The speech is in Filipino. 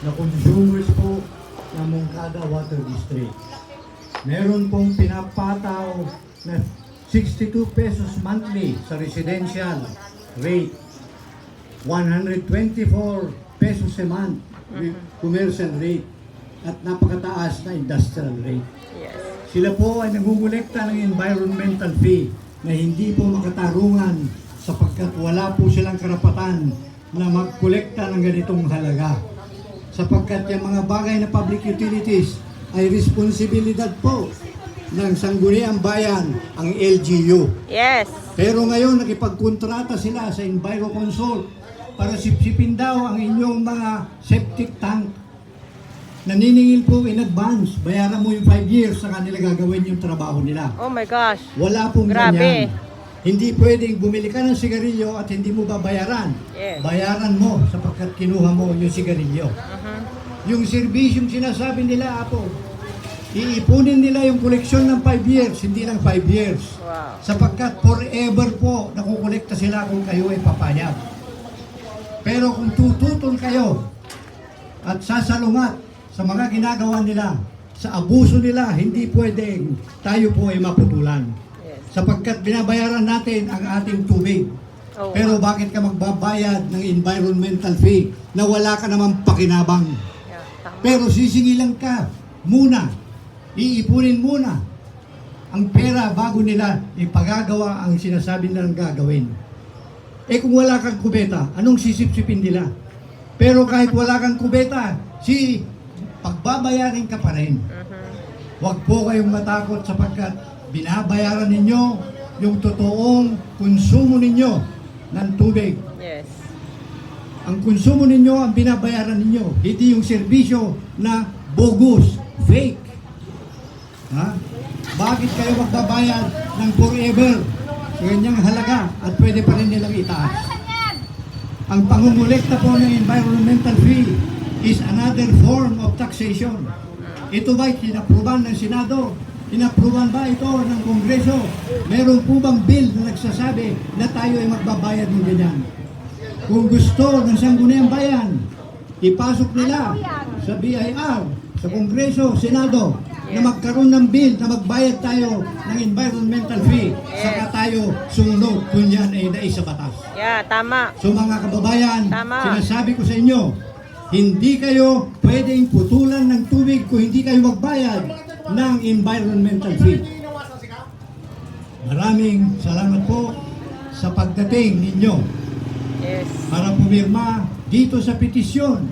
na consumers po ng Moncada Water District. Meron pong pinapataw na 62 pesos monthly sa residential rate, 124 pesos a month commercial rate, at napakataas na industrial rate. Yes. Sila po ay nangungulekta ng environmental fee na hindi po makatarungan sapagkat wala po silang karapatan na magkolekta ng ganitong halaga. Sapagkat yung mga bagay na public utilities ay responsibilidad po ng Sangguniang Bayan, ang LGU. Yes. Pero ngayon nakipagkontrata sila sa EnviroConsult para sipsipin daw ang inyong mga septic tank. Naniningil po in advance, bayaran mo yung 5 years sa kanila gagawin yung trabaho nila. Oh my gosh. Wala pong Grabe. ganyan. Hindi pwedeng bumili ka ng sigarilyo at hindi mo babayaran. Yes. Bayaran mo sapagkat kinuha mo yung sigarilyo. Yung serbisyong sinasabi nila, Apo, iipunin nila yung koleksyon ng 5 years, hindi lang 5 years. Wow. Sapagkat forever po nakukolekta sila kung kayo ay papayag. Pero kung tututol kayo at sasalungat sa mga ginagawa nila, sa abuso nila, hindi pwedeng tayo po ay maputulan. Yes. Sapagkat binabayaran natin ang ating tubig. Oh, Pero bakit ka magbabayad ng environmental fee na wala ka namang pakinabang? yeah, tama. Pero sisingilan ka muna, iipunin muna ang pera bago nila ipagagawa ang sinasabi nilang gagawin. Eh kung wala kang kubeta, anong sisipsipin nila? Pero kahit wala kang kubeta, pagbabayarin ka pa rin. Huwag po kayong matakot sapagkat binabayaran ninyo yung totoong konsumo ninyo ng tubig. Yes. Ang konsumo ninyo ang binabayaran ninyo, hindi yung serbisyo na bogus, fake. Ha? Bakit kayo magbabayad ng forever sa ganyang halaga at pwede pa rin nilang itaas? Ang pangungulekta po ng environmental fee is another form of taxation. Ito ba'y inapruban ng Senado? Inapruban ba ito ng Kongreso? Meron po bang bill na nagsasabi na tayo ay magbabayad ng ganyan? Kung gusto ng Sangguniang Bayan, ipasok nila sa BIR, sa Kongreso, Senado, na magkaroon ng bill na magbayad tayo ng environmental fee, saka tayo sumunod kung yan ay naisa batas. Yeah, tama. So mga kababayan, Tama. sinasabi ko sa inyo, hindi kayo pwedeng putulan ng tubig kung hindi kayo magbayad ng environmental fee. Maraming salamat po sa pagdating ninyo Yes. para pumirma dito sa petisyon